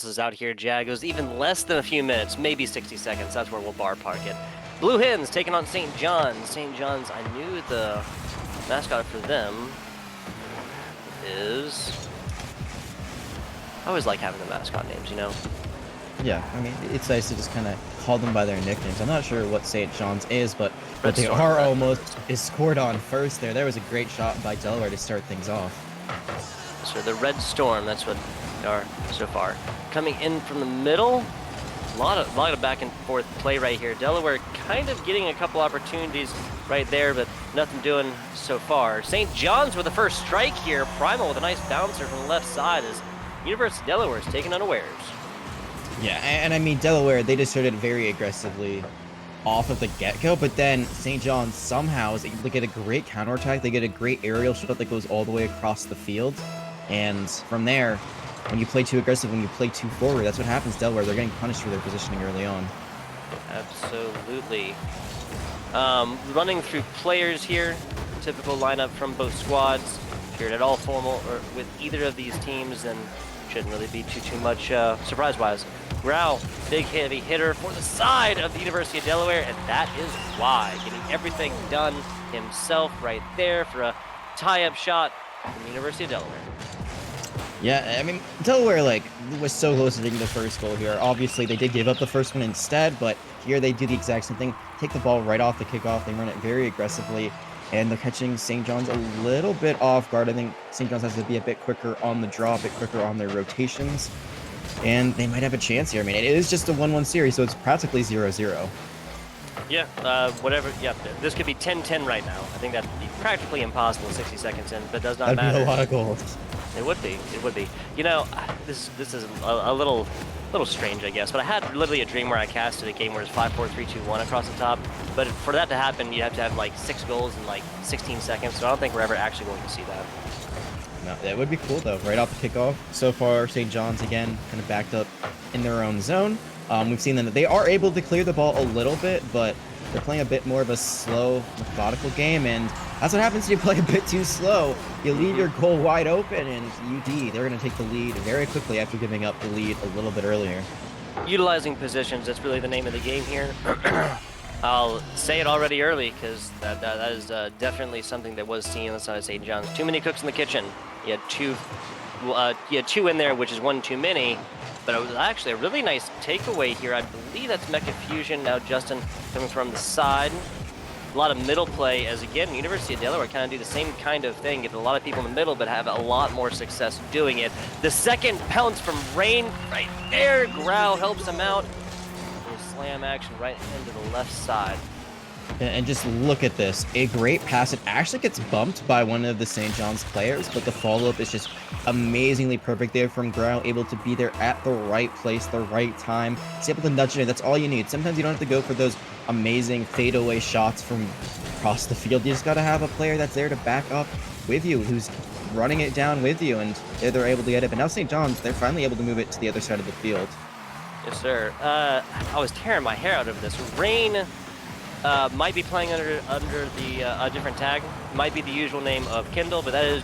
is out here, Jagos. Even less than a few minutes, maybe 60 seconds. That's where we'll bar park it. Blue Hens taking on St. John's. St. John's, I knew the mascot for them is... I always like having the mascot names, you know? Yeah, I mean, it's nice to just kind of call them by their nicknames. I'm not sure what St. John's is, but they Storm, are right? almost is scored on first there. There was a great shot by Delaware to start things off. So the Red Storm, that's what they are so far. Coming in from the middle, a lot of back and forth play right here. Delaware kind of getting a couple opportunities right there, but nothing doing so far. St. John's with the first strike here. Primal with a nice bouncer from the left side as University of Delaware is taken unawares. Yeah, and I mean, Delaware, they just started very aggressively off of the get-go, but then St. John's somehow is able to get a great counterattack. They get a great aerial shot that goes all the way across the field. And from there, when you play too aggressive, when you play too forward, that's what happens to Delaware. They're getting punished for their positioning early on. Absolutely. Running through players here, typical lineup from both squads. If you're at all formal or with either of these teams, then shouldn't really be too much surprise-wise. Grau, big heavy hitter for the side of the University of Delaware, and that is why. Getting everything done himself right there for a tie-up shot from the University of Delaware. Yeah, I mean, Delaware, was so close to taking the first goal here. Obviously, they did give up the first one instead, but here they do the exact same thing. Take the ball right off the kickoff. They run it very aggressively, and they're catching St. John's a little bit off guard. I think St. John's has to be a bit quicker on the draw, a bit quicker on their rotations, and they might have a chance here. I mean, it is just a 1-1 series, so it's practically 0-0. Yeah, whatever. Yeah, this could be 10-10 right now. I think that'd be practically impossible 60 seconds in, but does not matter. That'd be a lot of goals. It would be. It would be. You know, this is a little strange, I guess. But I had literally a dream where I casted a game where it's 5-4-3-2-1 across the top. But for that to happen, you have to have like 6 goals in like 16 seconds. So I don't think we're ever actually going to see that. No, that would be cool though. Right off the kickoff. So far, St. John's again kind of backed up in their own zone. We've seen them that they are able to clear the ball a little bit, but they're playing a bit more of a slow, methodical game, and that's what happens when you play a bit too slow. You leave your goal wide open, and UD, they're going to take the lead very quickly after giving up the lead a little bit earlier. Utilizing positions, that's really the name of the game here. I'll say it already early, because that is definitely something that was seen on the side of St. John's. Too many cooks in the kitchen. You had two in there, which is one too many. But it was actually a really nice takeaway here. I believe that's Mecha Fusion. Now Justin coming from the side. A lot of middle play as, again, University of Delaware kind of do the same kind of thing. Get a lot of people in the middle, but have a lot more success doing it. The second pounce from Rain right there. Grau helps him out. Slam action right into the left side. And just look at this. A great pass. It actually gets bumped by one of the St. John's players, but the follow-up is just amazingly perfect there from Grau, able to be there at the right place, the right time. He's able to nudge it in. That's all you need. Sometimes you don't have to go for those amazing fadeaway shots from across the field. You just got to have a player that's there to back up with you, who's running it down with you, and they're able to get it. But now St. John's, they're finally able to move it to the other side of the field. Yes, sir. I was tearing my hair out over this. Rain might be playing under the a different tag. Might be the usual name of Kindle, but that is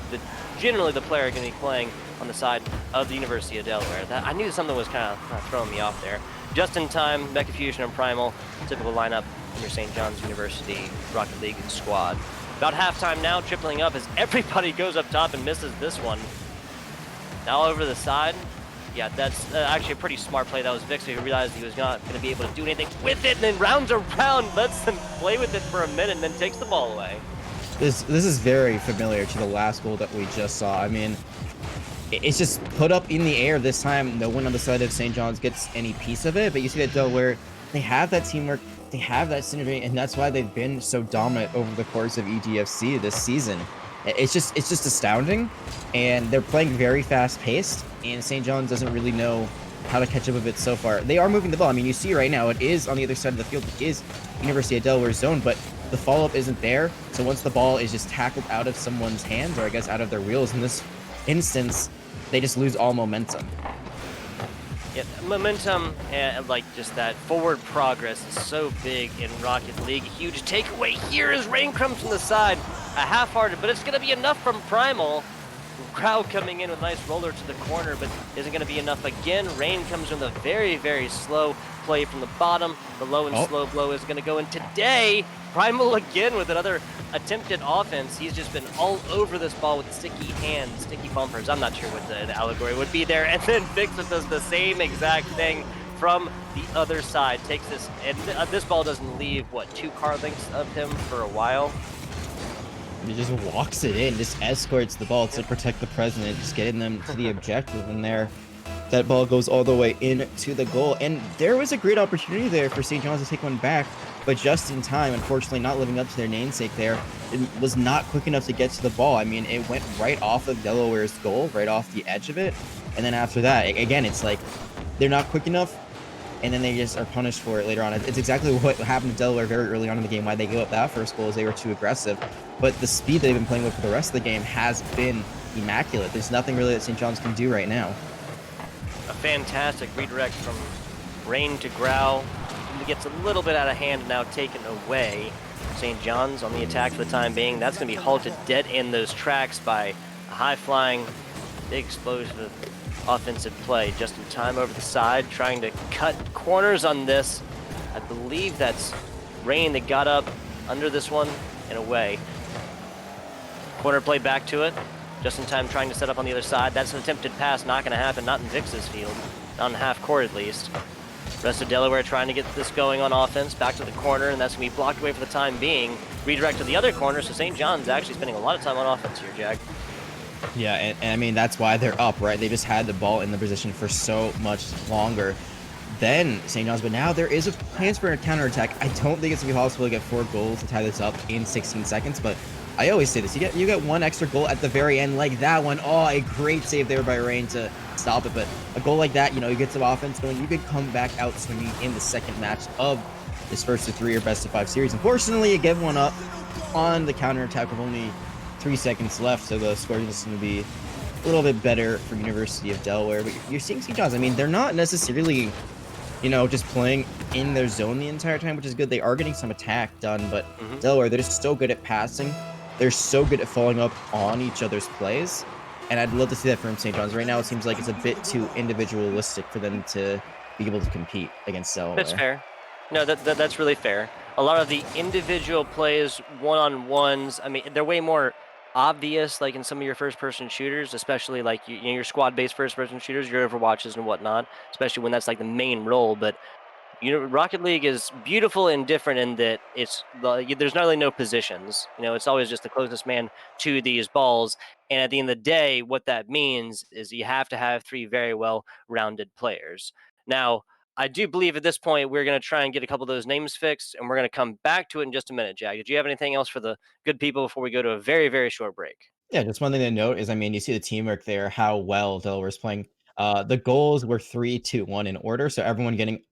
generally the player going to be playing on the side of the University of Delaware. I knew something was kind of throwing me off there. Just in time, Mecha Fusion and Primal, typical lineup from your St. John's University Rocket League squad. About halftime now, tripling up as everybody goes up top and misses this one. Now over the side. Yeah, that's actually a pretty smart play. That was Vixer who realized he was not going to be able to do anything with it, and then rounds around, lets them play with it for a minute, and then takes the ball away. This is very familiar to the last goal that we just saw. I mean, it's just put up in the air this time. No one on the side of St. John's gets any piece of it, but you see that Delaware, they have that teamwork, they have that synergy, and that's why they've been so dominant over the course of EGFC this season. It's just astounding, and they're playing very fast-paced, and St. John's doesn't really know how to catch up with it so far. They are moving the ball. I mean, you see right now, it is on the other side of the field. It is University of Delaware's zone, but the follow-up isn't there. So once the ball is just tackled out of someone's hands, or I guess out of their wheels in this instance, they just lose all momentum. Yeah, momentum and like just that forward progress is so big in Rocket League. A huge takeaway here as Rain comes from the side. A half-hearted, but it's going to be enough from Primal. Grau coming in with a nice roller to the corner, but isn't going to be enough again. Rain comes from the very, very slow play from the bottom. The low and Oh, slow blow is going to go in today. Primal again with another attempted offense. He's just been all over this ball with sticky hands, sticky bumpers. I'm not sure what the allegory would be there. And then Vixen does the same exact thing from the other side. Takes this, and this ball doesn't leave, what, 2 car lengths of him for a while. he just walks it in, just escorts the ball to Yep. protect the president, just getting them to the objective. And there, that ball goes all the way into the goal. And there was a great opportunity there for St. John's to take one back, but just in time, unfortunately, not living up to their namesake there. It was not quick enough to get to the ball. I mean, it went right off of Delaware's goal, right off the edge of it. And then after that, again, it's like they're not quick enough, and then they just are punished for it later on. It's exactly what happened to Delaware very early on in the game, why they gave up that first goal, is they were too aggressive. But the speed they've been playing with for the rest of the game has been immaculate. There's nothing really that St. John's can do right now. A fantastic redirect from Rain to Grau. It gets a little bit out of hand and now taken away. St. John's on the attack for the time being. That's going to be halted dead in those tracks by a high-flying, big explosive offensive play. Just in time over the side, trying to cut corners on this. I believe that's Rain that got up under this one and away. Corner play back to it. Just in time trying to set up on the other side. That's an attempted pass, not going to happen, not in Vix's field. Not in half court at least. Rest of Delaware trying to get this going on offense, back to the corner, and that's going to be blocked away for the time being. Redirect to the other corner, so St. John's actually spending a lot of time on offense here, Jag. Yeah, and I mean, that's why they're up, right? They just had the ball in the position for so much longer than St. John's, but now there is a chance for a counterattack. I don't think it's going to be possible to get 4 goals to tie this up in 16 seconds, but I always say this. You get one extra goal at the very end, like that one. Oh, a great save there by Rain to stop it, but a goal like that, you get some offense going. You could come back out swinging in the second match of this first of 3 or best of 5 series. Unfortunately, you give one up on the counterattack with only 3 seconds left, so the score is going to be a little bit better for University of Delaware. But you're seeing St. John's. I mean, they're not necessarily, just playing in their zone the entire time, which is good. They are getting some attack done, but Delaware, they're just so good at passing. They're so good at following up on each other's plays, and I'd love to see that from St. John's. Right now, it seems like it's a bit too individualistic for them to be able to compete against Delaware. That's fair. No, that's really fair. A lot of the individual plays, one-on-ones, I mean, they're way more obvious, like in some of your first-person shooters, especially like your squad-based first-person shooters, your Overwatches and whatnot, especially when that's like the main role. But Rocket League is beautiful and different in that there's not really no positions. It's always just the closest man to these balls. And at the end of the day, what that means is you have to have 3 very well-rounded players. Now, I do believe at this point we're going to try and get a couple of those names fixed, and we're going to come back to it in just a minute. Jack, did you have anything else for the good people before we go to a very, very short break? Yeah, just one thing to note is, I mean, you see the teamwork there, how well Delaware's playing. The goals were 3, 2, 1 in order, so everyone getting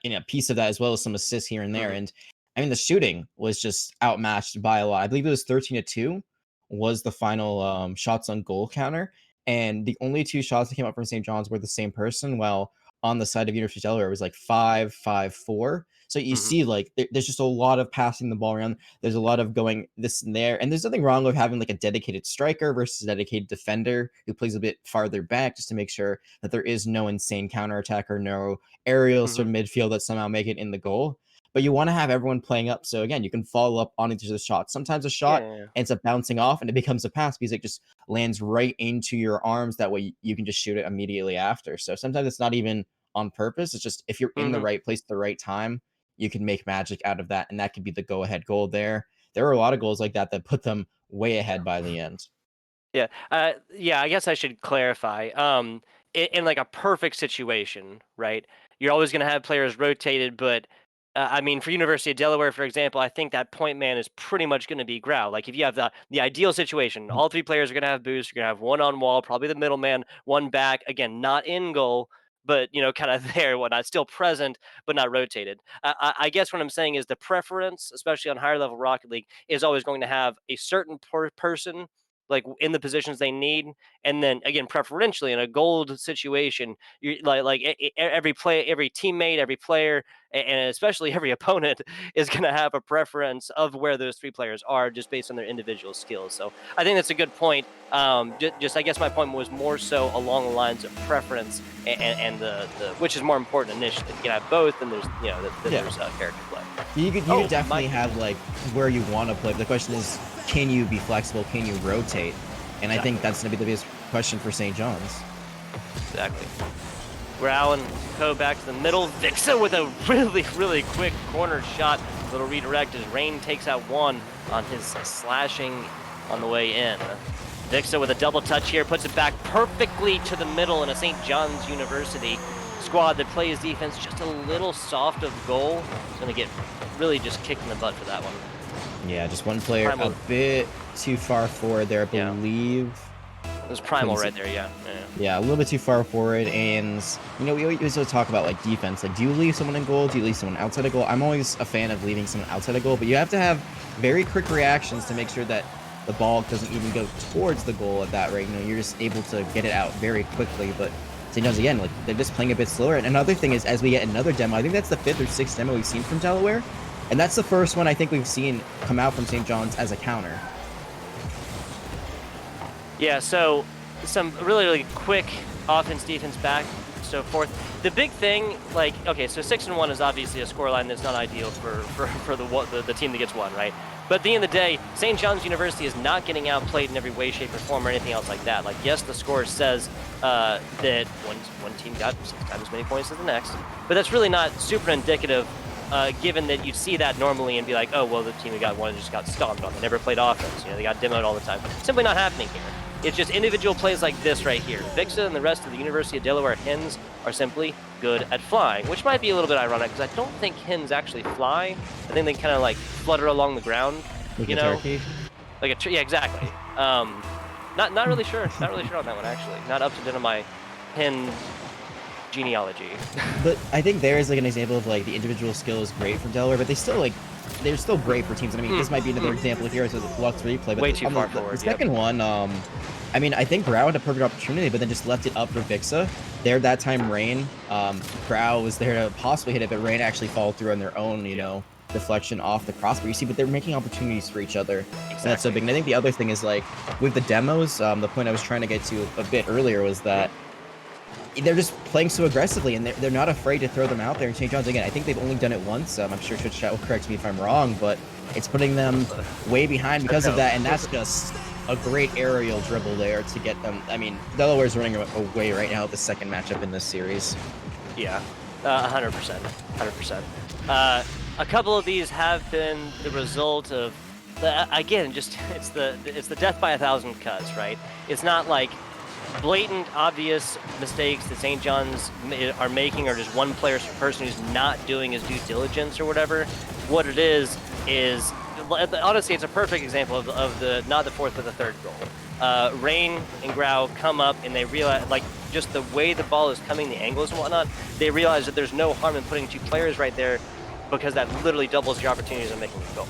a piece of that, as well as some assists here and there. Hmm. And I mean, the shooting was just outmatched by a lot. I believe it was 13-2 was the final shots on goal counter, and the only 2 shots that came up from St. John's were the same person. While on the side of University of Delaware, it was like 5-5-4. So you Hmm. see, like, there's just a lot of passing the ball around. There's a lot of going this and there, and there's nothing wrong with having like a dedicated striker versus a dedicated defender who plays a bit farther back, just to make sure that there is no insane counterattack or no aerials Hmm. from midfield that somehow make it in the goal. But you want to have everyone playing up, so again, you can follow up on each of the shots. Sometimes a shot Yeah. ends up bouncing off and it becomes a pass because it just lands right into your arms. That way you can just shoot it immediately after. So sometimes it's not even on purpose. It's just if you're in the Hmm. right place at the right time, you can make magic out of that, and that could be the go-ahead goal there. There were a lot of goals like that that put them way ahead by the end. Yeah. Yeah, I guess I should clarify. In like a perfect situation, right? You're always going to have players rotated, but I mean, for University of Delaware, for example, I think that point man is pretty much going to be Grau. Like if you have the ideal situation, Mhm. all 3 players are going to have boosts. You're going to have one on wall, probably the middleman, one back. Again, not in goal, but kind of there, whatnot, still present, but not rotated. I guess what I'm saying is the preference, especially on higher level Rocket League, is always going to have a certain person like in the positions they need, and then again, preferentially in a gold situation, you every every teammate, every player, and especially every opponent is going to have a preference of where those 3 players are just based on their individual skills. So I think that's a good point. Just I guess my point was more so along the lines of preference and the which is more important initially. You can have both, and there's there's character play. You could definitely have like where you want to play. But the question is, can you be flexible? Can you rotate? And I think that's going to be the biggest question for St. John's. Exactly. Grau and Co back to the middle. Vixa with a really quick corner shot. Little redirect as Rain takes out 1 on his slashing on the way in. Vixa with a double touch here, puts it back perfectly to the middle in a St. John's University squad that plays defense just a little soft of goal. It's going to get really just kicked in the butt for that one. Yeah, just one player a bit too far forward there, I believe. It was Primal right there, yeah. Yeah, a little bit too far forward, and we always talk about like defense. Like, do you leave someone in goal? Do you leave someone outside of goal? I'm always a fan of leaving someone outside of goal, but you have to have very quick reactions to make sure that the ball doesn't even go towards the goal at that rate. You're just able to get it out very quickly. But St. John's, again, like they're just playing a bit slower. And another thing is, as we get another demo, I think that's the 5th or 6th demo we've seen from Delaware, and that's the first one I think we've seen come out from St. John's as a counter. Yeah, so some really quick offense, defense, back, so forth. The big thing, like, okay, so 6-1 is obviously a scoreline that's not ideal for the team that gets 1, right? But at the end of the day, St. John's University is not getting outplayed in every way, shape, or form or anything else like that. Like, yes, the score says that one team got 6 times as many points as the next, but that's really not super indicative, given that you'd see that normally and be like, oh, well, the team that got 1 just got stomped on. They never played offense. They got demoed all the time. Simply not happening here. It's just individual plays like this right here. Vixa and the rest of the University of Delaware Hens are simply good at flying, which might be a little bit ironic because I don't think hens actually fly. I think they kind of like flutter along the ground, like a turkey? Like yeah, exactly. Not really sure. Not really sure on that one actually. Not up to date on my hen genealogy. But I think there is like an example of like the individual skill is great for Delaware, but they're still great for teams. And I mean, this might be another example here. So the Lux replay, but way too far forward. The second one, I mean, I think Grau had a perfect opportunity, but then just left it up for Vixa. There, that time, Rain. Grau was there to possibly hit it, but Rain actually followed through on their own, deflection off the crossbar. You see, but they're making opportunities for each other. Exactly. And that's so big. And I think the other thing is, like, with the demos, the point I was trying to get to a bit earlier was that they're just playing so aggressively, and they're not afraid to throw them out there. And St. John's, again, I think they've only done it once. I'm sure Twitch chat will correct me if I'm wrong, but it's putting them way behind because of that, and that's just a great aerial dribble there to get them. I mean, Delaware's running away right now at the second matchup in this series. Yeah, 100%. 100%. A couple of these have been the result of, again, just it's the death by 1,000 cuts, right? It's not like blatant, obvious mistakes that St. John's are making, or just one player person who's not doing his due diligence or whatever. What it is honestly, it's a perfect example of the not the 4th but the 3rd goal. Rain and Grau come up and they realize, like, just the way the ball is coming, the angles and whatnot, they realize that there's no harm in putting 2 players right there because that literally doubles your opportunities of making a goal.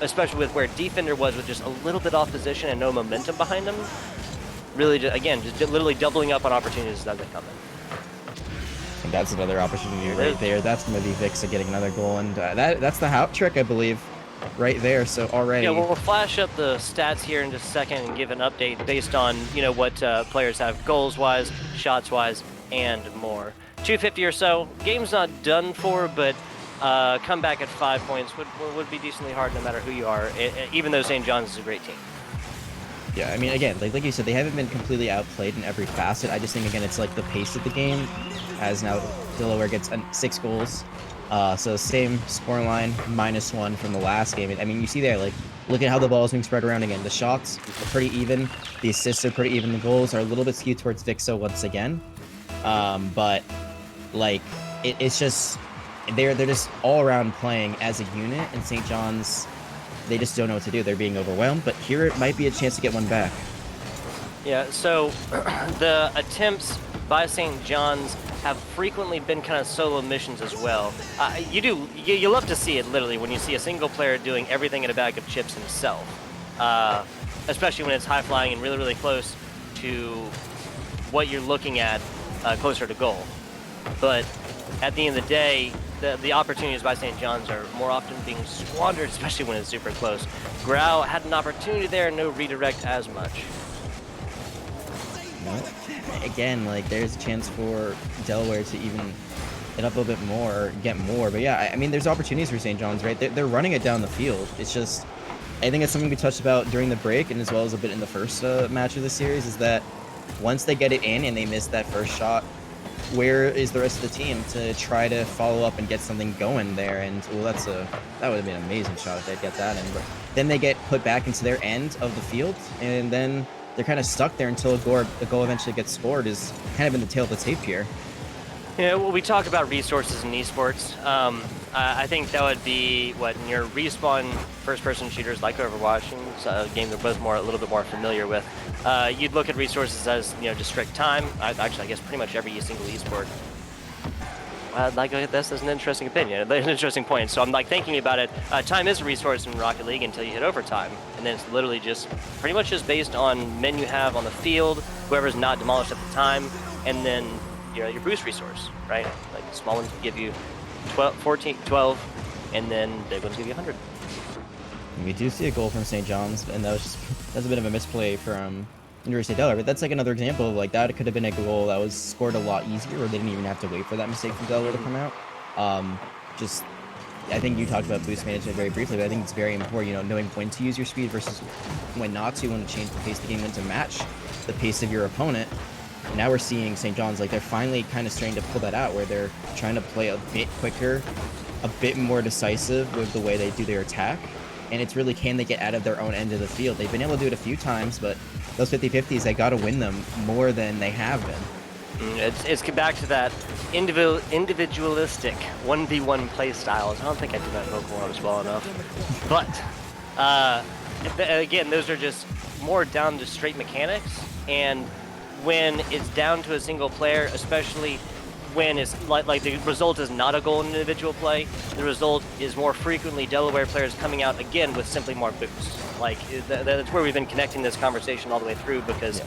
Especially with where Defender was with just a little bit off position and no momentum behind him. Really, just literally doubling up on opportunities as they come in. And that's another opportunity right there. That's going to be Vixa getting another goal, and that's the hat trick, I believe, right there. So already, yeah, we'll flash up the stats here in just a second and give an update based on what players have goals-wise, shots-wise, and more. 250 or so. Game's not done for, but come back at 5 points would be decently hard no matter who you are, even though St. John's is a great team. Yeah, I mean, again, like you said, they haven't been completely outplayed in every facet. I just think, again, it's like the pace of the game, as now Delaware gets 6 goals. So same scoreline, -1 from the last game. I mean, you see there, like, look at how the ball is being spread around again. The shots are pretty even. The assists are pretty even. The goals are a little bit skewed towards Vixa once again. But, like, it's just, they're just all around playing as a unit, and St. John's, they just don't know what to do. They're being overwhelmed, but here it might be a chance to get one back. Yeah, so the attempts by St. John's have frequently been kind of solo missions as well. You love to see it, literally, when you see a single player doing everything in a bag of chips himself. especially when it's high flying and really, really close to what you're looking at closer to goal. But at the end of the day, the opportunities by St. John's are more often being squandered, especially when it's super close. Grau had an opportunity there, no redirect as much. Again, like, there's a chance for Delaware to even get up a little bit more, get more. But yeah, I mean, there's opportunities for St. John's, right? They're running it down the field. It's just, I think it's something we touched about during the break and as well as a bit in the first match of the series, is that once they get it in and they miss that first shot, where is the rest of the team to try to follow up and get something going there? And well, that would have been an amazing shot if they'd get that in. But then they get put back into their end of the field, and then they're kind of stuck there until a goal eventually gets scored. Is kind of in the tail of the tape here. Yeah, well, we talk about resources in esports. I think that would be what in your respawn first-person shooters like Overwatch, and a game they're both a little bit more familiar with. You'd look at resources as just strict time. Actually, I guess pretty much every single esport. Like this is an interesting opinion, an interesting point. So I'm like thinking about it. Time is a resource in Rocket League until you hit overtime, and then it's literally just pretty much just based on men you have on the field, whoever's not demolished at the time, and then your boost resource, right? Like the small ones give you 12, and then big ones give you 100. We do see a goal from St. John's, and that's a bit of a misplay from University of Delaware. But that's like another example of like that. It could have been a goal that was scored a lot easier, or they didn't even have to wait for that mistake from Delaware to come out. I think you talked about boost management very briefly, but I think it's very important, knowing when to use your speed versus when not to, when to change the pace of the game, when to match the pace of your opponent. And now we're seeing St. John's, like, they're finally kind of starting to pull that out, where they're trying to play a bit quicker, a bit more decisive with the way they do their attack. And it's really, can they get out of their own end of the field? They've been able to do it a few times, but those 50-50s, they got to win them more than they have been. It's back to that individualistic 1v1 play styles. I don't think I did that vocal well enough. But, again, those are just more down to straight mechanics. And when it's down to a single player, especially when it's like the result is not a goal in individual play, the result is more frequently Delaware players coming out again with simply more boosts. Like that's where we've been connecting this conversation all the way through, because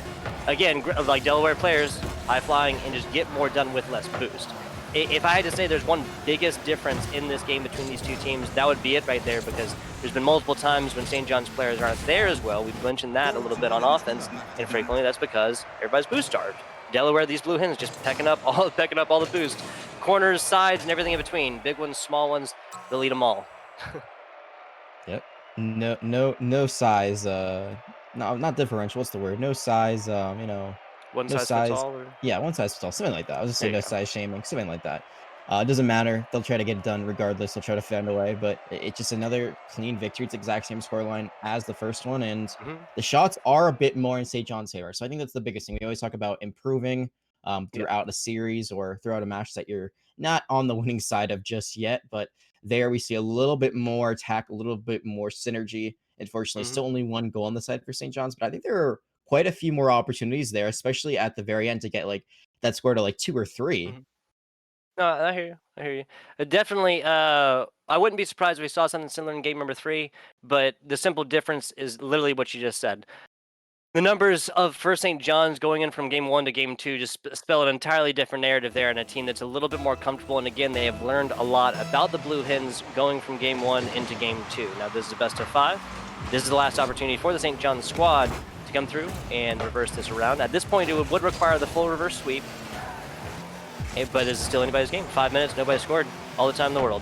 again, like Delaware players, high flying and just get more done with less boost. If I had to say there's one biggest difference in this game between these two teams, that would be it right there, because there's been multiple times when St. John's players aren't there as well. We've mentioned that a little bit on offense, and frequently that's because everybody's boost starved. Delaware, these blue hens just pecking up all the boost. Corners, sides, and everything in between. Big ones, small ones, they'll eat them all. Yep. No size, no, not differential, what's the word? No size, One no size size. fits all? Or... Yeah, one size fits all, something like that. I was just saying no There you go. size shaming, something like that. It doesn't matter. They'll try to get it done regardless. They'll try to find a way, but it's just another clean victory. It's the exact same scoreline as the first one, and the shots are a bit more in St. John's favor. So I think that's the biggest thing. We always talk about improving throughout a series or throughout a match that you're not on the winning side of just yet, but there we see a little bit more attack, a little bit more synergy. Unfortunately, still only one goal on the side for St. John's, but I think there are quite a few more opportunities there, especially at the very end, to get like that score to like 2 or 3. No, I hear you. Definitely, I wouldn't be surprised if we saw something similar in game number 3, but the simple difference is literally what you just said. The numbers of First St. John's going in from game 1 to game 2 just spell an entirely different narrative there, and a team that's a little bit more comfortable. And again, they have learned a lot about the Blue Hens going from game 1 into game 2. Now, this is the best of 5. This is the last opportunity for the St. John's squad to come through and reverse this around. At this point, it would require the full reverse sweep, but it's still anybody's game. 5 minutes, nobody scored, all the time in the world.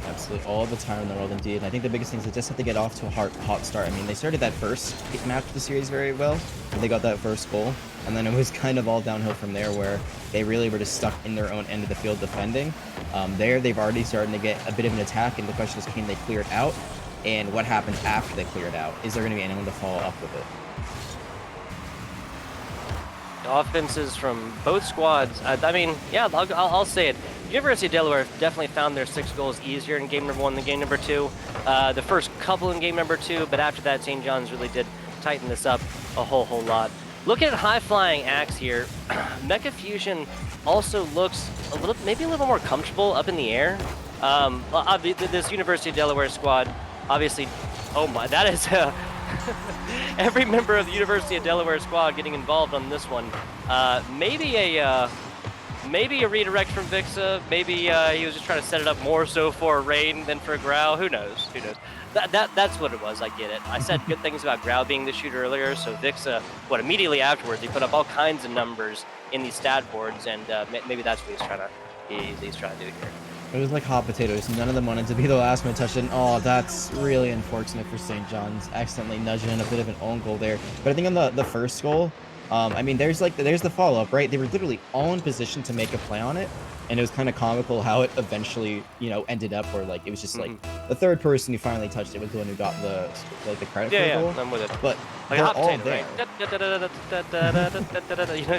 Absolutely, all the time in the world, indeed. And I think the biggest thing is they just have to get off to a hot start. I mean, they started that first match of the series very well, and they got that first goal, and then it was kind of all downhill from there, where they really were just stuck in their own end of the field defending. They've already started to get a bit of an attack, and the question is, can they clear it out? And what happens after they clear it out? Is there going to be anyone to follow up with it? Offenses from both squads. I mean, yeah, I'll say it. University of Delaware definitely found their 6 goals easier in game number 1 than game number 2. The first couple in game number 2, but after that, St. John's really did tighten this up a whole lot. Looking at high-flying Axe here, Mecha Fusion also looks maybe a little more comfortable up in the air. This University of Delaware squad, obviously, oh my, that is every member of the University of Delaware squad getting involved on this one. Maybe a redirect from Vixa. Maybe he was just trying to set it up more so for Rain than for Grau. Who knows? Who knows? That's what it was. I get it. I said good things about Grau being the shooter earlier. So Vixa, immediately afterwards, he put up all kinds of numbers in these stat boards, and maybe that's what he's trying to do here. It was like hot potatoes. None of them wanted to be the last one to touch it. Oh, that's really unfortunate for St. John's. Accidentally nudging in a bit of an own goal there. But I think on the first goal, I mean, there's the follow-up, right? They were literally all in position to make a play on it, and it was kind of comical how it eventually, ended up where like it was just like the third person who finally touched it was the one who got the credit for the goal. I'm with it. But like they're hot all potato, there.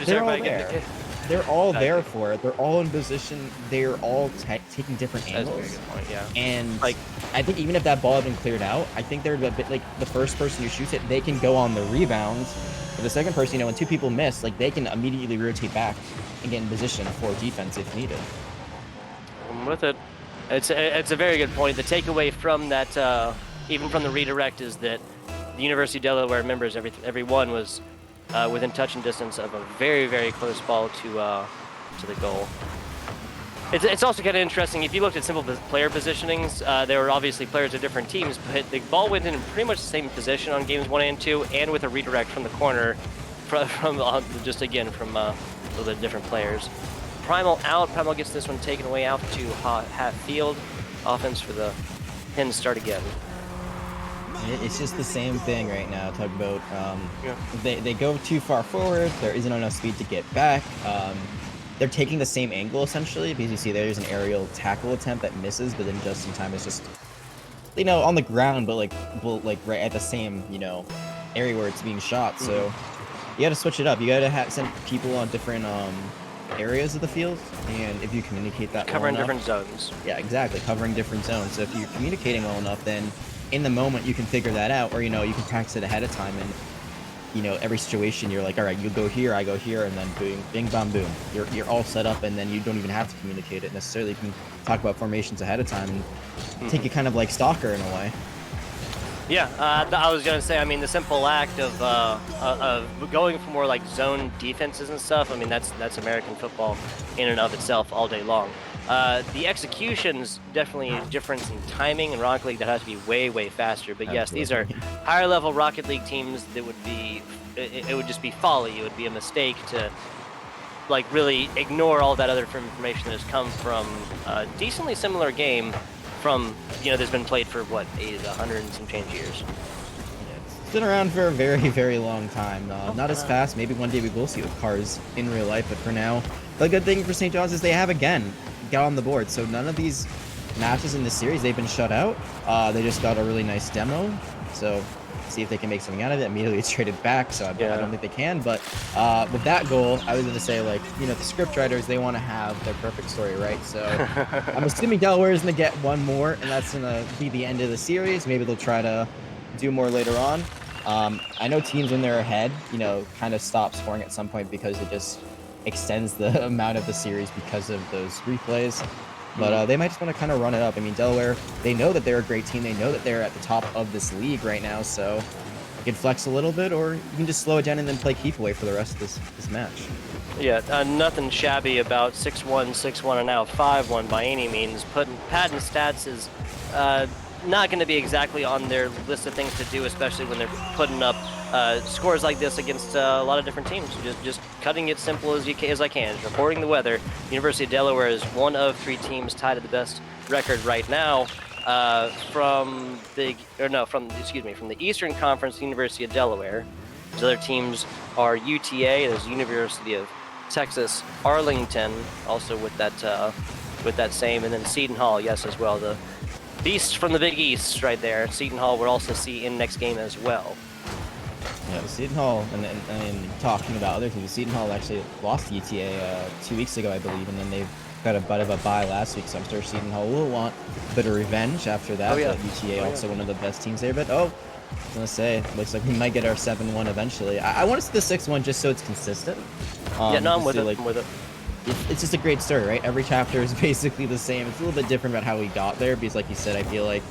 They're all there. They're all there for it. They're all in position. They're all taking different angles. That's a very good point, yeah. And like, I think even if that ball had been cleared out, I think they're a bit like the first person who shoots it, they can go on the rebounds. But the second person, when two people miss, like they can immediately rotate back and get in position for defense if needed. I'm with it. It's a very good point. The takeaway from that, even from the redirect, is that the University of Delaware members, everyone was within touching distance of a very, very close ball to the goal. It's also kind of interesting. If you looked at simple player positionings, there were obviously players of different teams, but the ball went in pretty much the same position on games 1 and 2, and with a redirect from the corner, from the different players. Primal out. Primal gets this one taken away out to half field. Offense for the Hens start again. It's just the same thing right now. Talk about they go too far forward. There isn't enough speed to get back. They're taking the same angle essentially because you see there's an aerial tackle attempt that misses, but then just in time it's just on the ground, but like right at the same area where it's being shot. So you got to switch it up. You got to send people on different areas of the field, and if you communicate that covering well enough, different zones. Yeah, exactly, covering different zones. So if you're communicating well enough, then in the moment you can figure that out, or you can practice it ahead of time, and every situation you're like, all right, you go here, I go here, and then boom, bing, bam, boom, you're all set up, and then you don't even have to communicate it necessarily. You can talk about formations ahead of time and take it kind of like stalker in a way. Yeah, I was gonna say, I mean, the simple act of going for more like zone defenses and stuff, I mean, that's American football in and of itself all day long. The execution's definitely a difference in timing, and Rocket League that has to be way, way faster. But yes, these are higher level Rocket League teams that would be, it would just be folly. It would be a mistake to like really ignore all that other information that has come from a decently similar game from, that's been played for what, 100 and some change years. It's been around for a very, very long time. Not as fast. Maybe one day we will see with cars in real life, but for now, the good thing for St. John's is they have again got on the board. So none of these matches in this series, they've been shut out. They just got a really nice demo. So see if they can make something out of it. Immediately it's traded back, so I don't think they can. But with that goal, I was going to say, like, the script writers, they want to have their perfect story, right? So I'm assuming Delaware is going to get one more, and that's going to be the end of the series. Maybe they'll try to do more later on. I know teams when they're ahead, kind of stop scoring at some point because it just extends the amount of the series because of those replays. But they might just want to kind of run it up. I mean, Delaware, they know that they're a great team. They know that they're at the top of this league right now. So you can flex a little bit, or you can just slow it down and then play keep away for the rest of this match. Yeah, nothing shabby about 6-1, 6-1, and now 5-1 by any means. Padding stats is not going to be exactly on their list of things to do, especially when they're putting up scores like this against a lot of different teams. Just cutting it simple as I can. Reporting the weather. University of Delaware is one of 3 teams tied at the best record right now from the Eastern Conference, University of Delaware. Those other teams are UTA, there's University of Texas, Arlington, also with that same, and then Seton Hall, yes, as well. The Beast from the Big East right there. Seton Hall we'll also see in next game as well. Yeah, Seton Hall, and talking about other teams, Seton Hall actually lost to UTA 2 weeks ago, I believe, and then they've got a bit of a bye last week, so I'm sure Seton Hall will want a bit of revenge after that. But UTA also one of the best teams there. But I was going to say, looks like we might get our 7-1 eventually. I want to see the 6-1 just so it's consistent. I'm with it. I'm with it. It's just a great story, right? Every chapter is basically the same. It's a little bit different about how we got there because, like you said, I feel like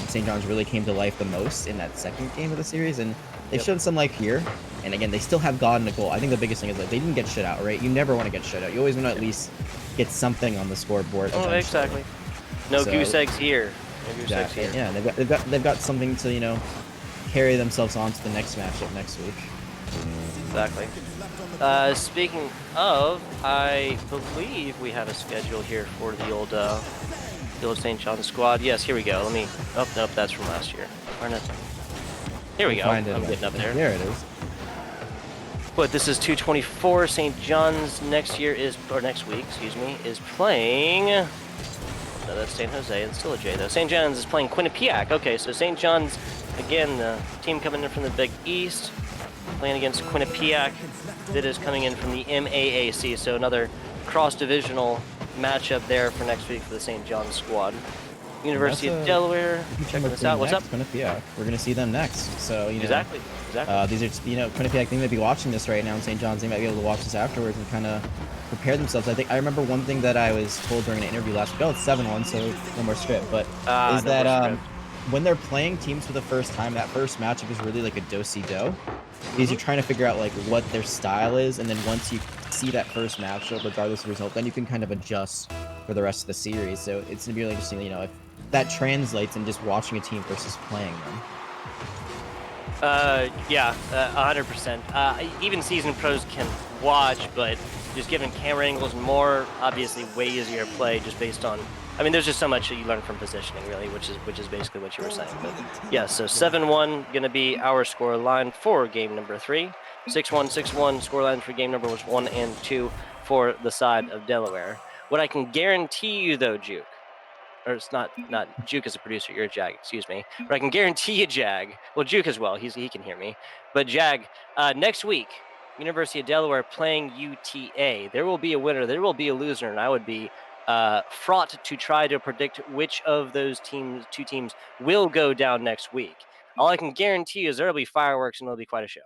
St. John's really came to life the most in that second game of the series, and they Yep. showed some life here. And again, they still have gotten a goal. I think the biggest thing is like they didn't get shut out, right? You never want to get shut out. You always want to at least get something on the scoreboard Oh, eventually. exactly. No So, goose eggs here. No goose eggs exactly. here. Yeah, they've got something to, you know, carry themselves on to the next matchup next week. Exactly. Speaking of, I believe we have a schedule here for the old St. John's squad. Yes, here we go. Let me. Oh, nope, that's from last year. Darn it. Here we go. I'm getting up there. There it is. But this is 224. St. John's next week, excuse me, is playing. No, that's San Jose. It's still a J though. St. John's is playing Quinnipiac. Okay, so St. John's, again, the team coming in from the Big East, playing against Quinnipiac, that is coming in from the MAAC. So another cross-divisional matchup there for next week for the St. John's squad. University of Delaware, checking this out. What's up? Quinnipiac. We're gonna see them next. So you know, exactly. These are, you know, Quinnipiac. They might be watching this right now in St. John's. They might be able to watch this afterwards and kind of prepare themselves. I remember one thing that I was told during an interview last week. Oh, it's 7-1, so no more script. But is that when they're playing teams for the first time, that first matchup is really like a do-si-do. Because you're trying to figure out like what their style is, and then once you see that first matchup, regardless of the result, then you can kind of adjust for the rest of the series. So it's gonna be really interesting, you know, if that translates in just watching a team versus playing them. Yeah, 100%. Even seasoned pros can watch, but just given camera angles and more, obviously way easier to play just based on. I mean, there's just so much that you learn from positioning, really, which is basically what you were saying. But yeah, so 7-1 going to be our score line for game number 3. 6-1, 6-1 score line for game number 1 and 2 for the side of Delaware. What I can guarantee you, though, Juke, or it's not Juke as a producer, you're Jag, excuse me. But I can guarantee you, Jag, well, Juke as well, he can hear me. But Jag, next week, University of Delaware playing UTA. There will be a winner, there will be a loser, and I would be fraught to try to predict which of those two teams will go down next week. All I can guarantee you is there will be fireworks and it'll be quite a show.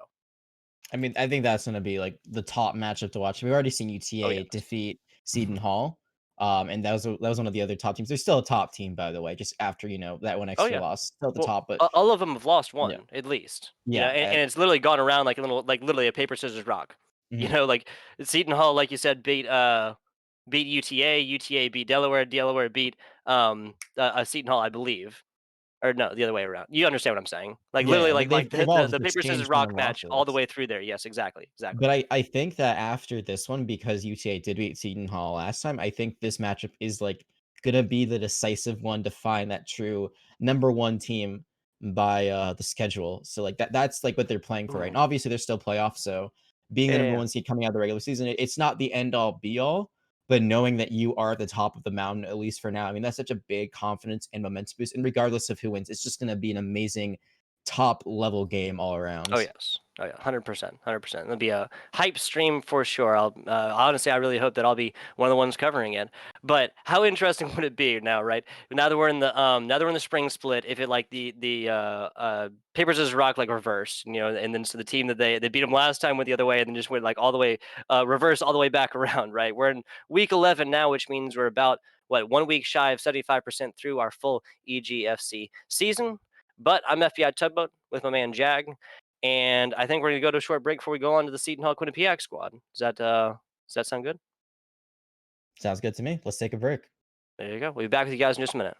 I mean, I think that's going to be like the top matchup to watch. We've already seen UTA defeat Seton Hall. And that was one of the other top teams. They're still a top team, by the way, just after, you know, that one extra loss. Still at the top, but all of them have lost one at least. You know, and it's literally gone around like a little, like literally a paper scissors rock. You know, like Seton Hall, like you said, beat UTA, UTA beat Delaware, Delaware beat Seton Hall, I believe. Or no, the other way around. You understand what I'm saying? Like literally, like they've all the paper scissors rock match all the way through there. Yes, exactly. But I think that after this one, because UTA did beat Seton Hall last time, I think this matchup is like gonna be the decisive one to find that true number 1 team by the schedule. So like that's like what they're playing for right now. Obviously, there's still playoffs, so being the number 1 seed coming out of the regular season, it's not the end all be all. But knowing that you are at the top of the mountain, at least for now, I mean, that's such a big confidence and momentum boost. And regardless of who wins, it's just going to be an amazing top level game all around. Oh, yes. Oh, yeah. 100%. 100%. It'll be a hype stream for sure. Honestly, I really hope that I'll be one of the ones covering it. But how interesting would it be now, right? Now that we're in the spring split, if it like the paper scissors rock like reverse, you know, and then so the team that they beat them last time went the other way and then just went like all the way reverse all the way back around, right? We're in week 11 now, which means we're about 1 week shy of 75% through our full EGFC season. But I'm FBI Tugboat with my man Jag, and I think we're gonna go to a short break before we go on to the Seton Hall Quinnipiac squad. Does that sound good? Sounds good to me. Let's take a break. There you go. We'll be back with you guys in just a minute.